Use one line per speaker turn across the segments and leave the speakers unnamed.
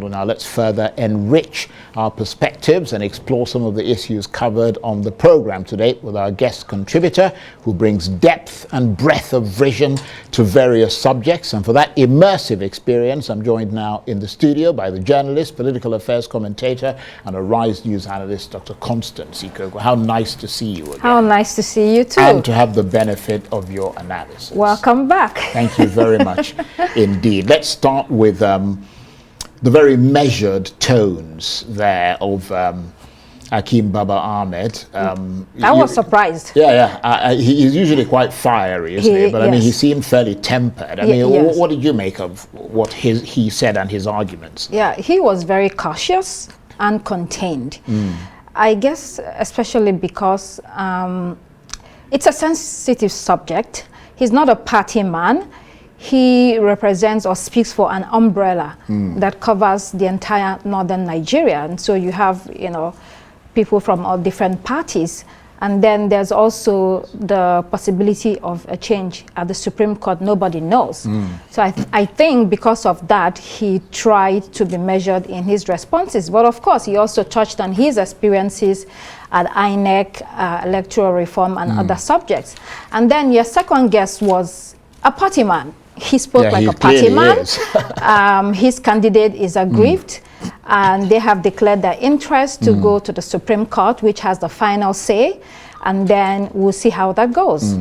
Now let's further enrich our perspectives and explore some of the issues covered on the program today with our guest contributor who brings depth and breadth of vision to various subjects. And for that immersive experience, I'm joined now in the studio by the journalist, political affairs commentator and a Rise News analyst, Dr. Constance Ikokwu. How nice to see you again.
How nice to see you too.
And to have the benefit of your analysis.
Welcome back.
Thank you very much indeed. Let's start with the very measured tones there of Hakeem Baba Ahmed.
I was surprised.
He's usually quite fiery, isn't he? But I mean, he seemed fairly tempered. I mean, what did you make of what he said and his arguments?
Yeah, he was very cautious and contained. I guess especially because it's a sensitive subject. He's not a party man. He represents or speaks for an umbrella that covers the entire northern Nigeria. And so you have, people from all different parties. And then there's also the possibility of a change at the Supreme Court. Nobody knows. So I think because of that, he tried to be measured in his responses. But of course, he also touched on his experiences at INEC, electoral reform, and other subjects. And then your second guest was a party man. He spoke like a party man. His candidate is aggrieved, and they have declared their interest to go to the Supreme Court, which has the final say, and then we'll see how that goes.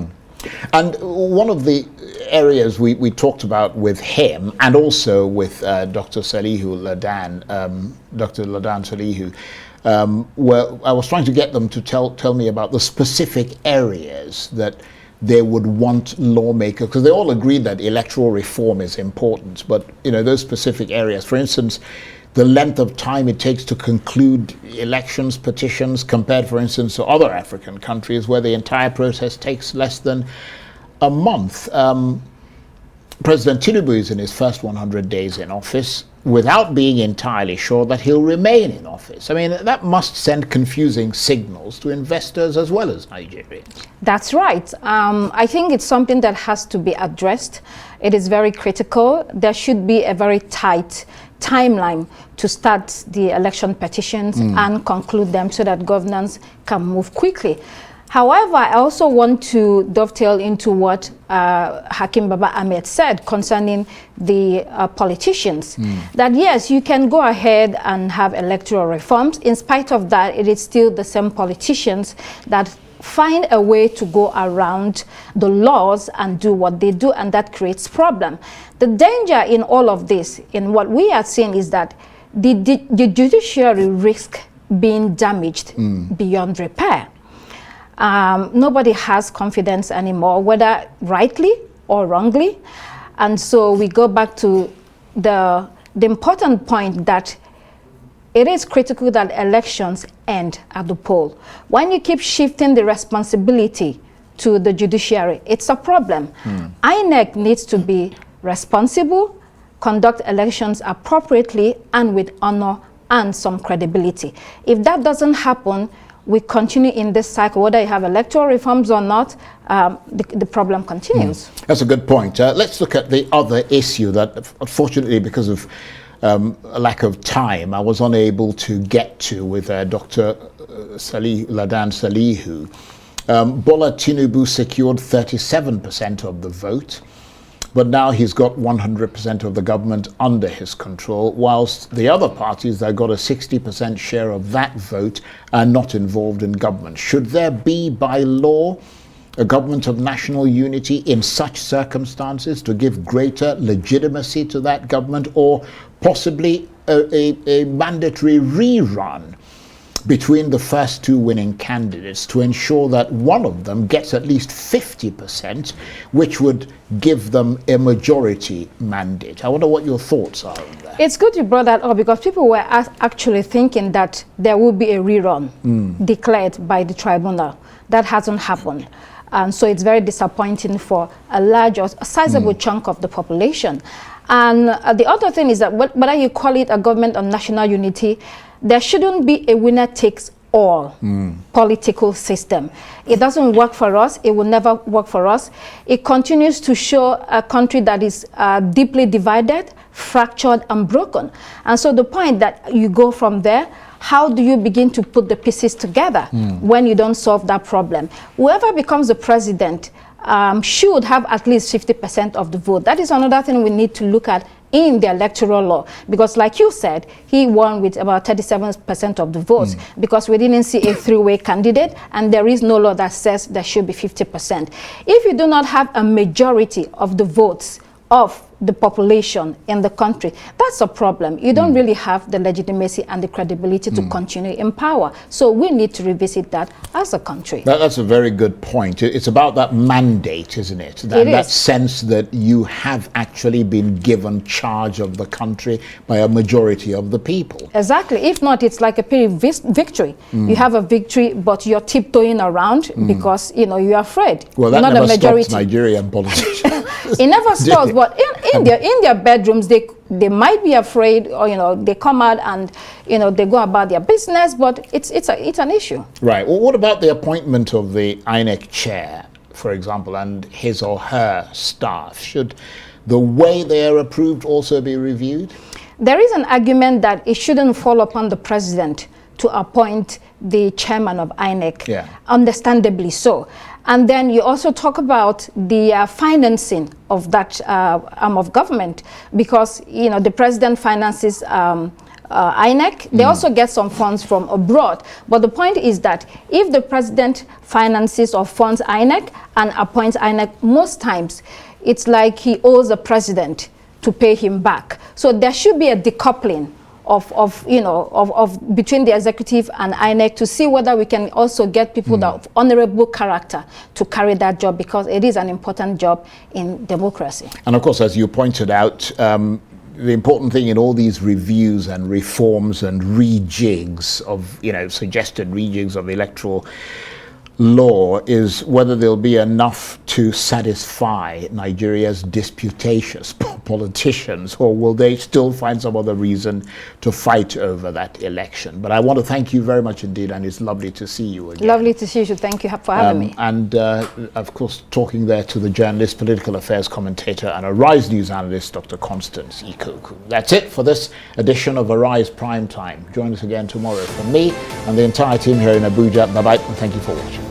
And one of the areas we talked about with him, and also with Dr. Salihu Ladan, Dr. Ladan Salihu, where I was trying to get them to tell me about the specific areas that they would want lawmakers, because they all agree that electoral reform is important, but those specific areas, for instance, the length of time it takes to conclude elections, petitions, compared, for instance, to other African countries where the entire process takes less than a month. President Tinubu is in his first 100 days in office without being entirely sure that he'll remain in office. I mean, that must send confusing signals to investors as well as Nigerians.
That's right. I think it's something that has to be addressed. It is very critical. There should be a very tight timeline to start the election petitions and conclude them so that governance can move quickly. However, I also want to dovetail into what Hakeem Baba Ahmed said concerning the politicians. That yes, you can go ahead and have electoral reforms. In spite of that, it is still the same politicians that find a way to go around the laws and do what they do, and that creates problem. The danger in all of this, in what we are seeing, is that the judiciary risk being damaged beyond repair. Nobody has confidence anymore, whether rightly or wrongly. And so we go back to the important point that it is critical that elections end at the poll. When you keep shifting the responsibility to the judiciary, it's a problem. INEC needs to be responsible, conduct elections appropriately and with honor and some credibility. If that doesn't happen, we continue in this cycle. Whether you have electoral reforms or not, the problem continues.
That's a good point. Let's look at the other issue that, unfortunately, because of a lack of time, I was unable to get to with Dr. Ladan Salihu. Bola Tinubu secured 37% of the vote, but now he's got 100% of the government under his control, whilst the other parties that got a 60% share of that vote are not involved in government. Should there be, by law, a government of national unity in such circumstances to give greater legitimacy to that government, or possibly a mandatory rerun between the first two winning candidates to ensure that one of them gets at least 50%, which would give them a majority mandate? I wonder what your thoughts are on that.
It's good you brought that up, because people were actually thinking that there will be a rerun declared by the tribunal. That hasn't happened. And so it's very disappointing for a large or a sizable chunk of the population. And the other thing is that whether you call it a government of national unity, there shouldn't be a winner takes all political system. It doesn't work for us. It will never work for us. It continues to show a country that is deeply divided, fractured, and broken. And so the point that you go from there, how do you begin to put the pieces together when you don't solve that problem? Whoever becomes the president should have at least 50% of the vote. That is another thing we need to look at in the electoral law, because like you said, he won with about 37% of the votes because we didn't see a three-way candidate, and there is no law that says there should be 50%. If you do not have a majority of the votes of the population in the country, that's a problem. You don't really have the legitimacy and the credibility to continue in power. So we need to revisit that as a country.
That's a very good point. It's about that mandate, isn't it? That sense that you have actually been given charge of the country by a majority of the people.
Exactly. If not, it's like a victory. You have a victory, but you're tiptoeing around because you're afraid.
Well, that
not
never
a majority.
stops Nigerian politicians.
It never stops, but in their bedrooms, they might be afraid, or they come out and they go about their business, but it's an issue.
Right. Well, what about the appointment of the INEC chair, for example, and his or her staff? Should the way they are approved also be reviewed?
There is an argument that it shouldn't fall upon the president to appoint the chairman of INEC, understandably so. And then you also talk about the financing of that arm of government, because the president finances INEC. They also get some funds from abroad. But the point is that if the president finances or funds INEC and appoints INEC, most times it's like he owes the president to pay him back. So there should be a decoupling of between the executive and INEC to see whether we can also get people of honorable character to carry that job, because it is an important job in democracy.
And of course, as you pointed out, the important thing in all these reviews and reforms and rejigs of, suggested rejigs of electoral law is whether there'll be enough to satisfy Nigeria's disputatious politicians, or will they still find some other reason to fight over that election. But I want to thank you very much indeed, and it's lovely to see you again.
Lovely to see you. Thank you for having me.
And of course, talking there to the journalist, political affairs commentator, and Arise News analyst, Dr. Constance Ikokwu. That's it for this edition of Arise Prime Time. Join us again tomorrow from me and the entire team here in Abuja. Bye-bye, and thank you for watching.